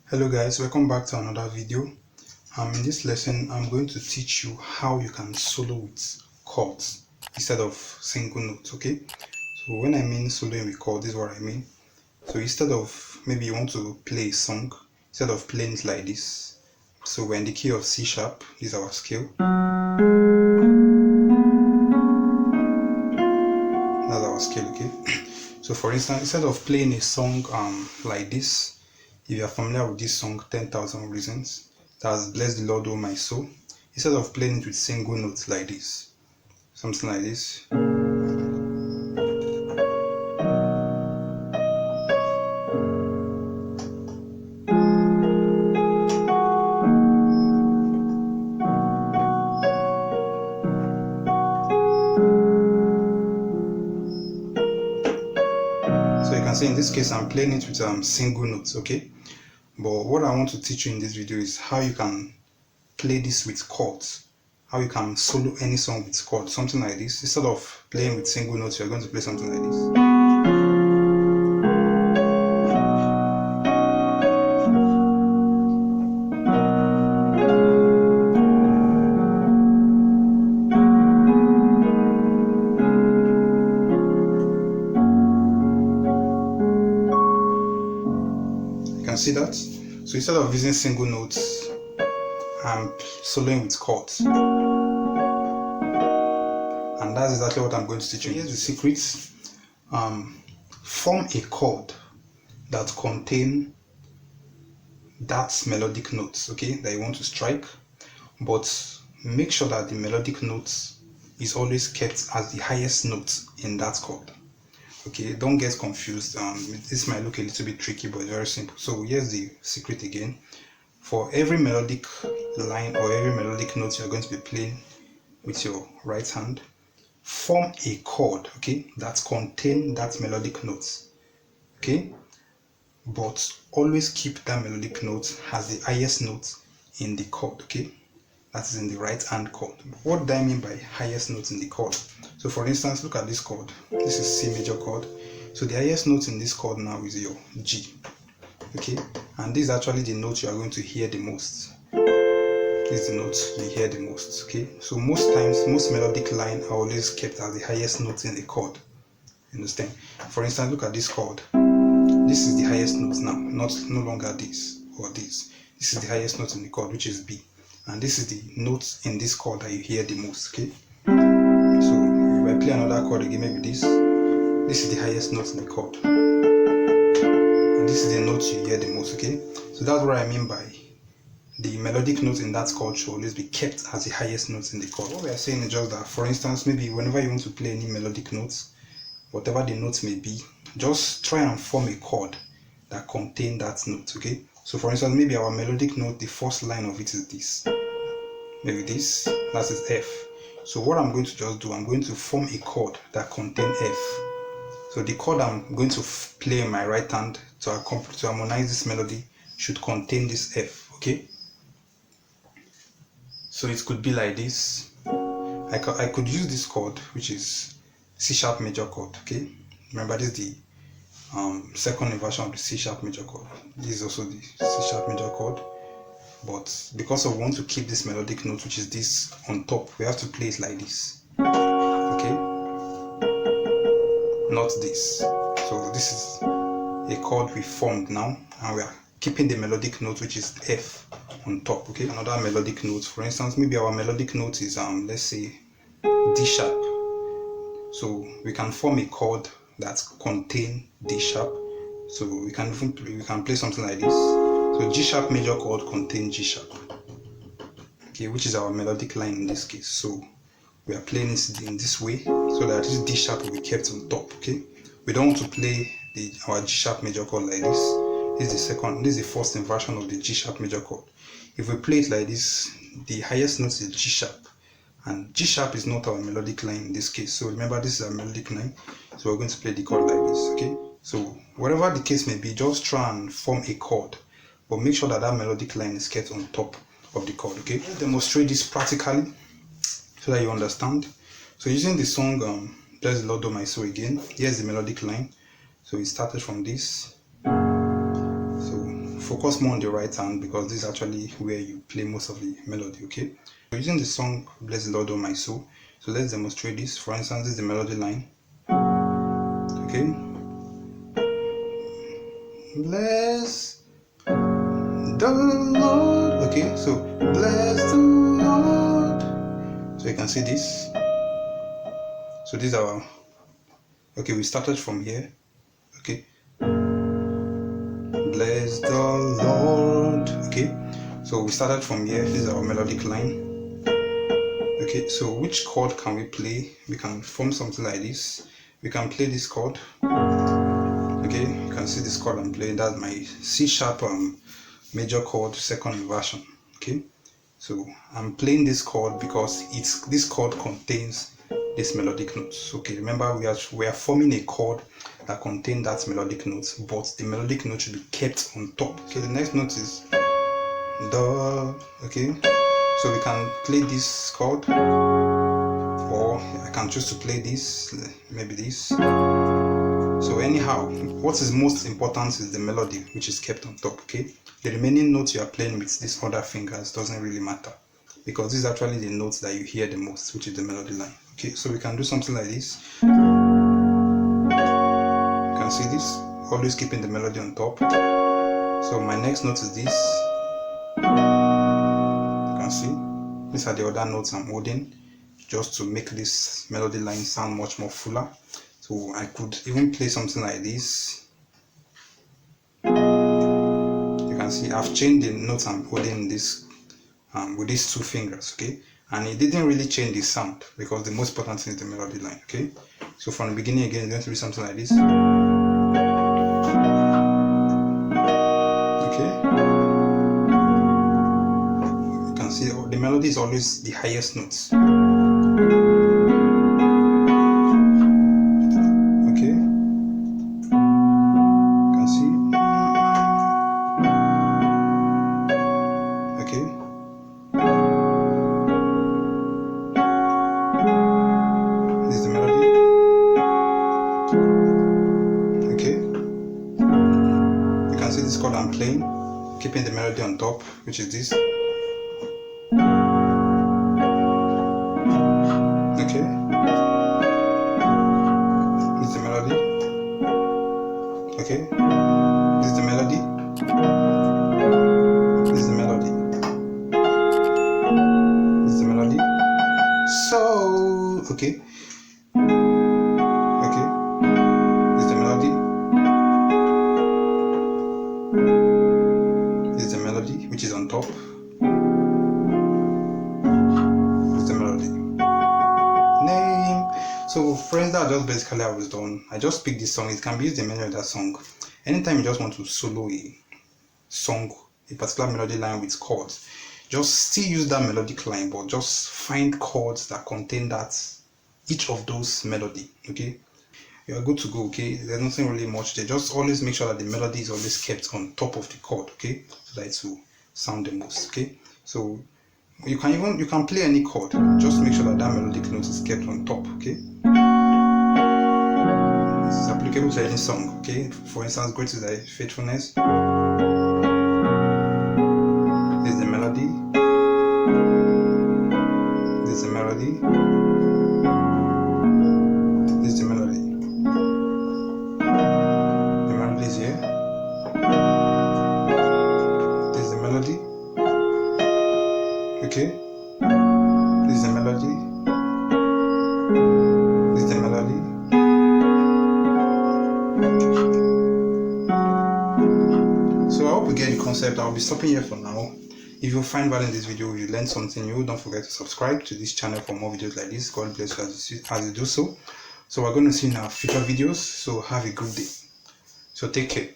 Hello guys, welcome back to another video. In this lesson I'm going to teach you how you can solo with chords instead of single notes. Okay, so when I mean soloing with chords, this is what I mean. So instead of, maybe you want to play a song, instead of playing it like this, so we're in the key of C sharp. This is our scale, that's our scale. Okay, so for instance, instead of playing a song like this, if you are familiar with this song, 10,000 Reasons, that's Bless the Lord, O my soul, instead of playing it with single notes like this, something like this. So you can see in this case I'm playing it with single notes, okay? But what I want to teach you in this video is how you can play this with chords, how you can solo any song with chords, something like this. Instead of playing with single notes, you're going to play something like this. You can see that? So instead of using single notes, I'm soloing with chords. And that's exactly what I'm going to teach you. Here's the secret. Form a chord that contain that melodic notes, okay, that you want to strike, but make sure that the melodic notes is always kept as the highest note in that chord. Okay, don't get confused. This might look a little bit tricky, but it's very simple. So here's the secret again. For every melodic line or every melodic note you're going to be playing with your right hand, form a chord, okay, that contain that melodic notes, okay, but always keep that melodic note as the highest note in the chord, okay, that is in the right hand chord. What do I mean by highest note in the chord? So for instance, look at this chord. This is C major chord. So the highest note in this chord now is your G, okay, and this is actually the note you are going to hear the most. This is the note you hear the most, okay. So most times, most melodic line are always kept as the highest note in the chord. Understand? For instance, look at this chord. This is the highest note now, no longer this or this. This is the highest note in the chord, which is B, and this is the note in this chord that you hear the most, okay. So if I play another chord again, maybe this is the highest note in the chord, and this is the note you hear the most, okay. So that's what I mean by the melodic note in that chord should always be kept as the highest note in the chord. What we are saying is just that, for instance, maybe whenever you want to play any melodic notes, whatever the notes may be, just try and form a chord that contain that note, okay. So for instance, maybe our melodic note, the first line of it is this, maybe this, that is F. So what I'm going to just do, I'm going to form a chord that contain F. So the chord I'm going to play in my right hand to harmonize this melody should contain this F, okay. So it could be like this. I could use this chord, which is C sharp major chord, okay. Remember, this is the second inversion of the C sharp major chord. This is also the C sharp major chord, but because we want to keep this melodic note, which is this, on top, we have to play it like this, okay, not this. So this is a chord we formed now, and we are keeping the melodic note, which is F, on top, okay. Another melodic note, for instance, maybe our melodic note is let's say D sharp. So we can form a chord that contain D sharp. So we can play something like this. So G sharp major chord contain G sharp, okay, which is our melodic line in this case. So we are playing this in this way, so that this D sharp will be kept on top, okay. We don't want to play our G sharp major chord like this. This is the first inversion of the G sharp major chord. If we play it like this, the highest note is G sharp, and G sharp is not our melodic line in this case. So remember, this is our melodic line, so we're going to play the chord like this, okay. So whatever the case may be, just try and form a chord, but make sure that that melodic line is kept on top of the chord, okay. Let's demonstrate this practically so that you understand. So using the song Bless the Lord, O my soul again, here's the melodic line. So it started from this. So focus more on the right hand because this is actually where you play most of the melody. Okay, so using the song Bless the Lord, O my soul, so let's demonstrate this. For instance, this is the melody line. Okay, bless the Lord. Okay, so bless the Lord. So you can see this. So these are, okay, we started from here. Okay, bless the Lord. Okay, so we started from here. This is our melodic line. Okay, so which chord can we play? We can form something like this. We can play this chord. Okay, you can see this chord I'm playing. That's my C sharp major chord, second inversion. Okay, so I'm playing this chord because this chord contains this melodic notes. Okay, remember we are forming a chord that contains that melodic notes, but the melodic note should be kept on top. Okay, the next note is the. Okay, so we can play this chord, or I can choose to play this, maybe this. So anyhow, what is most important is the melody, which is kept on top. Okay, the remaining notes you are playing with these other fingers doesn't really matter, because this is actually the notes that you hear the most, which is the melody line. Okay, so we can do something like this. You can see this, always keeping the melody on top. So my next note is this. You can see these are the other notes I'm holding, just to make this melody line sound much more fuller. So I could even play something like this. You can see I've changed the notes I'm holding this with these two fingers. Okay, and it didn't really change the sound, because the most important thing is the melody line. Okay, so from the beginning again, it's going to be something like this. Okay, you can see the melody is always the highest notes. Okay, you can see. Okay, this is the melody. Okay, you can see this chord I'm playing, keeping the melody on top, which is this. Okay, this is the melody. Okay, this is the melody. This is the melody. This is the melody. So, okay. Okay, this is the melody. This is the melody, which is on top. This is the melody. Name. So friends, that's just basically how it's done. I just picked this song. It can be used in many other songs. Anytime you just want to solo a song, a particular melody line with chords, just still use that melodic line, but just find chords that contain that, each of those melody. Okay, you are good to go. Okay, there's nothing really much there. Just always make sure that the melody is always kept on top of the chord. Okay, so that it will sound the most. Okay, so you can play any chord, just make sure that that melodic note is kept on top. Okay, this is applicable to any song. Okay, for instance, Great is Thy Faithfulness. This is the melody. This is the melody. This is the melody. The melody is here. This is the melody. Okay, this is the melody. This is the melody. So I hope you get the concept. I'll be stopping here for now. If you find value in this video, if you learned something new, don't forget to subscribe to this channel for more videos like this. God bless you as you do so. So we're going to see in our future videos. So have a good day. So take care.